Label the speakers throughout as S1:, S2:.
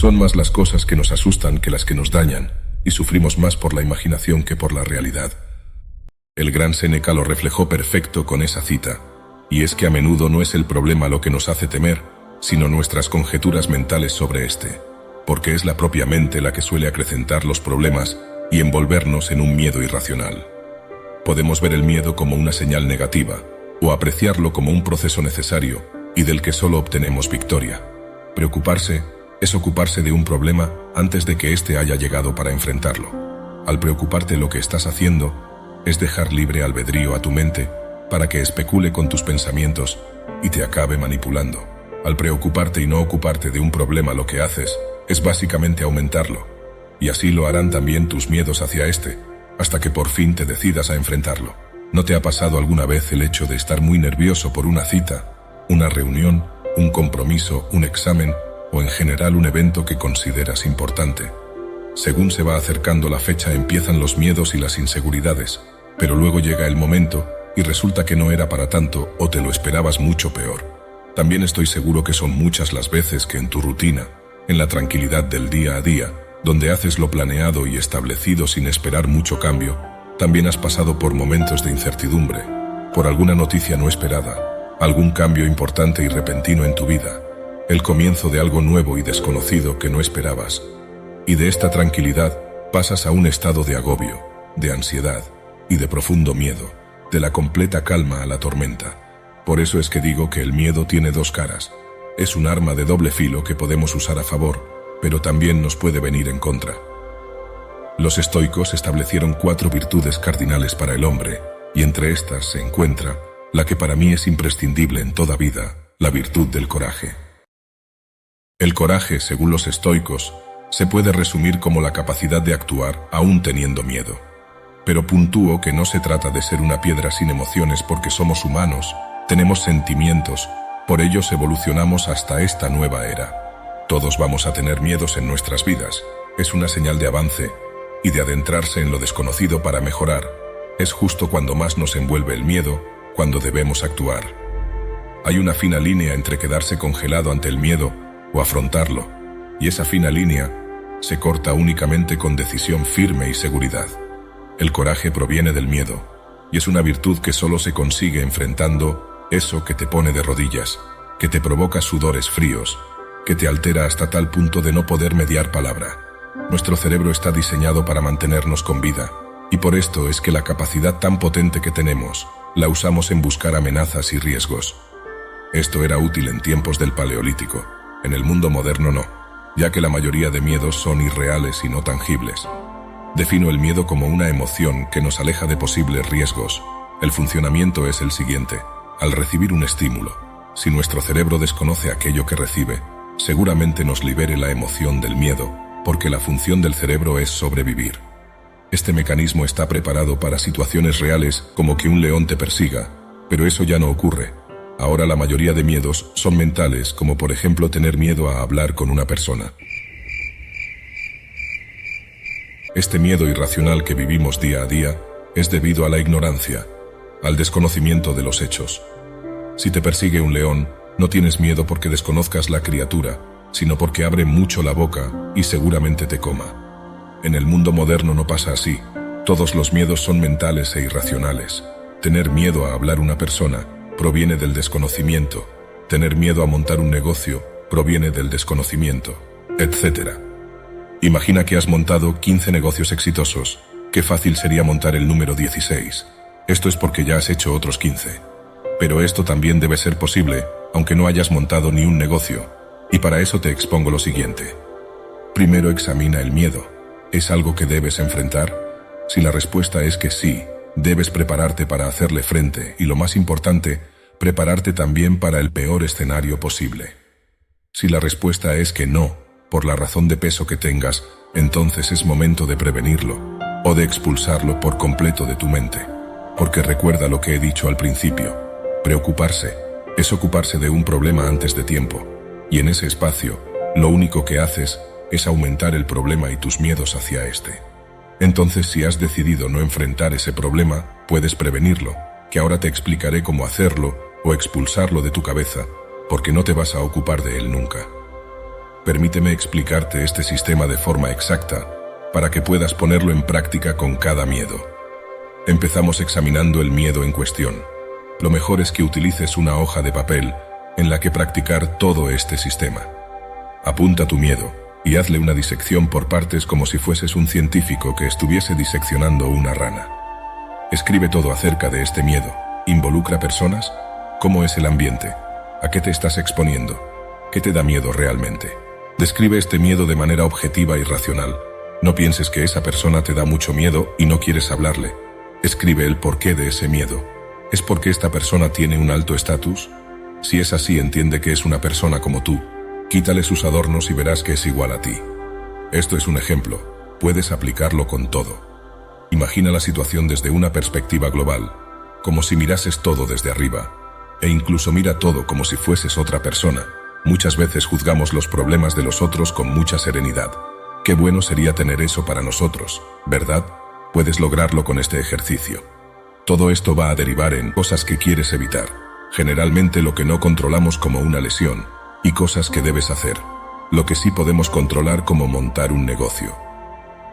S1: Son más las cosas que nos asustan que las que nos dañan, y sufrimos más por la imaginación que por la realidad. El gran Séneca lo reflejó perfecto con esa cita, y es que a menudo no es el problema lo que nos hace temer, sino nuestras conjeturas mentales sobre este, porque es la propia mente la que suele acrecentar los problemas y envolvernos en un miedo irracional. Podemos ver el miedo como una señal negativa, o apreciarlo como un proceso necesario y del que solo obtenemos victoria. Preocuparse es ocuparse de un problema antes de que éste haya llegado para enfrentarlo. Al preocuparte lo que estás haciendo es dejar libre albedrío a tu mente para que especule con tus pensamientos y te acabe manipulando. Al preocuparte y no ocuparte de un problema lo que haces es básicamente aumentarlo, y así lo harán también tus miedos hacia este, hasta que por fin te decidas a enfrentarlo. ¿No te ha pasado alguna vez el hecho de estar muy nervioso por una cita, una reunión, un compromiso, un examen o en general un evento que consideras importante? Según se va acercando la fecha empiezan los miedos y las inseguridades, pero luego llega el momento y resulta que no era para tanto o te lo esperabas mucho peor. También estoy seguro que son muchas las veces que en tu rutina, en la tranquilidad del día a día, donde haces lo planeado y establecido sin esperar mucho cambio, también has pasado por momentos de incertidumbre, por alguna noticia no esperada, algún cambio importante y repentino en tu vida, el comienzo de algo nuevo y desconocido que no esperabas. Y de esta tranquilidad pasas a un estado de agobio, de ansiedad y de profundo miedo, de la completa calma a la tormenta. Por eso es que digo que el miedo tiene dos caras. Es un arma de doble filo que podemos usar a favor, pero también nos puede venir en contra. Los estoicos establecieron 4 virtudes cardinales para el hombre, y entre estas se encuentra la que para mí es imprescindible en toda vida, la virtud del coraje. El coraje, según los estoicos, se puede resumir como la capacidad de actuar aún teniendo miedo. Pero puntúo que no se trata de ser una piedra sin emociones porque somos humanos, tenemos sentimientos, por ellos evolucionamos hasta esta nueva era. Todos vamos a tener miedos en nuestras vidas, es una señal de avance y de adentrarse en lo desconocido para mejorar. Es justo cuando más nos envuelve el miedo, cuando debemos actuar. Hay una fina línea entre quedarse congelado ante el miedo o afrontarlo, y esa fina línea se corta únicamente con decisión firme y seguridad. El coraje proviene del miedo, y es una virtud que solo se consigue enfrentando eso que te pone de rodillas, que te provoca sudores fríos, que te altera hasta tal punto de no poder mediar palabra. Nuestro cerebro está diseñado para mantenernos con vida, y por esto es que la capacidad tan potente que tenemos, la usamos en buscar amenazas y riesgos. Esto era útil en tiempos del Paleolítico, en el mundo moderno no, ya que la mayoría de miedos son irreales y no tangibles. Defino el miedo como una emoción que nos aleja de posibles riesgos. El funcionamiento es el siguiente: al recibir un estímulo, si nuestro cerebro desconoce aquello que recibe, seguramente nos libere la emoción del miedo, porque la función del cerebro es sobrevivir. Este mecanismo está preparado para situaciones reales como que un león te persiga, pero eso ya no ocurre. Ahora la mayoría de miedos son mentales, como por ejemplo tener miedo a hablar con una persona. Este miedo irracional que vivimos día a día es debido a la ignorancia, al desconocimiento de los hechos. Si te persigue un león, no tienes miedo porque desconozcas la criatura, sino porque abre mucho la boca y seguramente te coma. En el mundo moderno no pasa así. Todos los miedos son mentales e irracionales. Tener miedo a hablar una persona proviene del desconocimiento. Tener miedo a montar un negocio proviene del desconocimiento, etc. Imagina que has montado 15 negocios exitosos. Qué fácil sería montar el número 16. Esto es porque ya has hecho otros 15. Pero esto también debe ser posible, aunque no hayas montado ni un negocio. Y para eso te expongo lo siguiente. Primero examina el miedo. ¿Es algo que debes enfrentar? Si la respuesta es que sí, debes prepararte para hacerle frente y, lo más importante, prepararte también para el peor escenario posible. Si la respuesta es que no, por la razón de peso que tengas, entonces es momento de prevenirlo o de expulsarlo por completo de tu mente. Porque recuerda lo que he dicho al principio. Preocuparse es ocuparse de un problema antes de tiempo. Y en ese espacio, lo único que haces es aumentar el problema y tus miedos hacia este. Entonces, si has decidido no enfrentar ese problema, puedes prevenirlo, que ahora te explicaré cómo hacerlo o expulsarlo de tu cabeza, porque no te vas a ocupar de él nunca. Permíteme explicarte este sistema de forma exacta para que puedas ponerlo en práctica con cada miedo. Empezamos examinando el miedo en cuestión. Lo mejor es que utilices una hoja de papel en la que practicar todo este sistema. Apunta tu miedo y hazle una disección por partes como si fueses un científico que estuviese diseccionando una rana. Escribe todo acerca de este miedo. ¿Involucra personas? ¿Cómo es el ambiente? ¿A qué te estás exponiendo? ¿Qué te da miedo realmente? Describe este miedo de manera objetiva y racional. No pienses que esa persona te da mucho miedo y no quieres hablarle. Escribe el porqué de ese miedo. ¿Es porque esta persona tiene un alto estatus? Si es así, entiende que es una persona como tú. Quítale sus adornos y verás que es igual a ti. Esto es un ejemplo. Puedes aplicarlo con todo. Imagina la situación desde una perspectiva global, como si mirases todo desde arriba, e incluso mira todo como si fueses otra persona. Muchas veces juzgamos los problemas de los otros con mucha serenidad. Qué bueno sería tener eso para nosotros, ¿verdad? Puedes lograrlo con este ejercicio. Todo esto va a derivar en cosas que quieres evitar, generalmente lo que no controlamos como una lesión, y cosas que debes hacer, lo que sí podemos controlar como montar un negocio.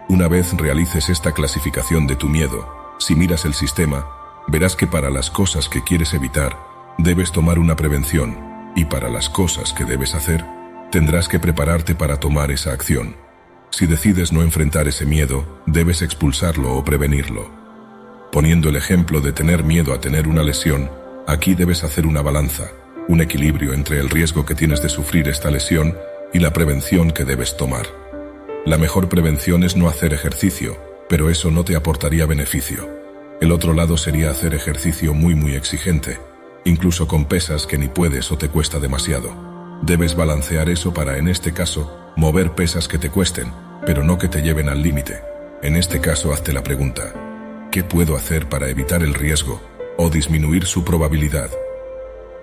S1: Una vez realices esta clasificación de tu miedo, si miras el sistema, verás que para las cosas que quieres evitar, debes tomar una prevención, y para las cosas que debes hacer, tendrás que prepararte para tomar esa acción. Si decides no enfrentar ese miedo, debes expulsarlo o prevenirlo. Poniendo el ejemplo de tener miedo a tener una lesión, aquí debes hacer una balanza, un equilibrio entre el riesgo que tienes de sufrir esta lesión y la prevención que debes tomar. La mejor prevención es no hacer ejercicio, pero eso no te aportaría beneficio. El otro lado sería hacer ejercicio muy exigente, incluso con pesas que ni puedes o te cuesta demasiado. Debes balancear eso para, en este caso, mover pesas que te cuesten, pero no que te lleven al límite. En este caso, hazte la pregunta: ¿qué puedo hacer para evitar el riesgo o disminuir su probabilidad?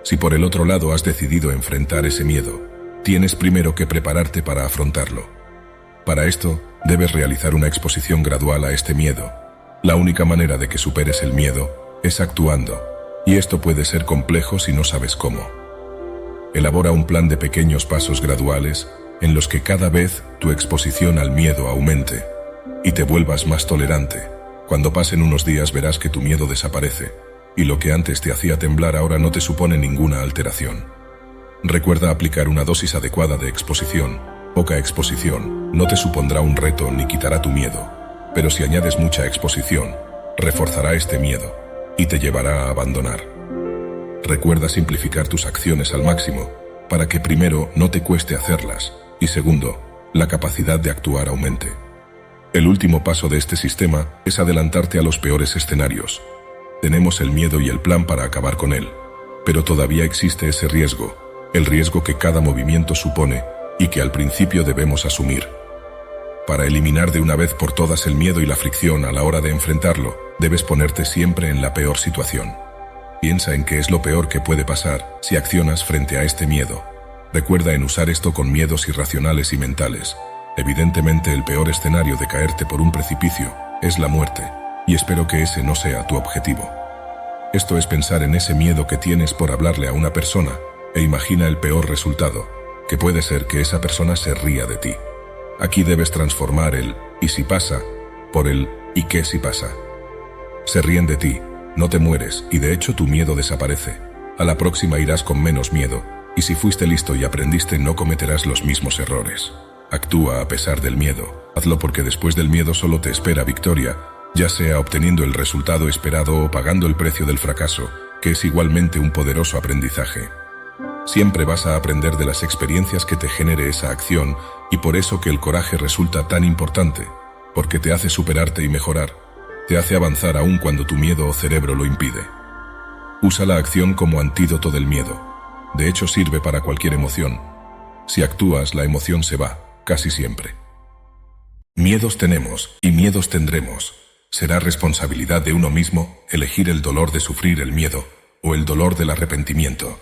S1: Si por el otro lado has decidido enfrentar ese miedo, tienes primero que prepararte para afrontarlo. Para esto, debes realizar una exposición gradual a este miedo. La única manera de que superes el miedo es actuando, y esto puede ser complejo si no sabes cómo. Elabora un plan de pequeños pasos graduales en los que cada vez tu exposición al miedo aumente y te vuelvas más tolerante. Cuando pasen unos días verás que tu miedo desaparece y lo que antes te hacía temblar ahora no te supone ninguna alteración. Recuerda aplicar una dosis adecuada de exposición. Poca exposición no te supondrá un reto ni quitará tu miedo, pero si añades mucha exposición, reforzará este miedo y te llevará a abandonar. Recuerda simplificar tus acciones al máximo para que primero no te cueste hacerlas y segundo, la capacidad de actuar aumente. El último paso de este sistema es adelantarte a los peores escenarios. Tenemos el miedo y el plan para acabar con él, pero todavía existe ese riesgo, el riesgo que cada movimiento supone y que al principio debemos asumir. Para eliminar de una vez por todas el miedo y la fricción a la hora de enfrentarlo, debes ponerte siempre en la peor situación. Piensa en qué es lo peor que puede pasar si accionas frente a este miedo. Recuerda en usar esto con miedos irracionales y mentales. Evidentemente el peor escenario de caerte por un precipicio es la muerte, y espero que ese no sea tu objetivo. Esto es pensar en ese miedo que tienes por hablarle a una persona e imagina el peor resultado, que puede ser que esa persona se ría de ti. Aquí debes transformar el «y si pasa» por el «y qué si pasa». Se ríen de ti, no te mueres y de hecho tu miedo desaparece. A la próxima irás con menos miedo, y si fuiste listo y aprendiste no cometerás los mismos errores. Actúa a pesar del miedo. Hazlo porque después del miedo solo te espera victoria, ya sea obteniendo el resultado esperado o pagando el precio del fracaso, que es igualmente un poderoso aprendizaje. Siempre vas a aprender de las experiencias que te genere esa acción, y por eso que el coraje resulta tan importante, porque te hace superarte y mejorar, te hace avanzar aún cuando tu miedo o cerebro lo impide. Usa la acción como antídoto del miedo. De hecho sirve para cualquier emoción. Si actúas, la emoción se va, casi siempre. Miedos tenemos y miedos tendremos. Será responsabilidad de uno mismo elegir el dolor de sufrir el miedo o el dolor del arrepentimiento.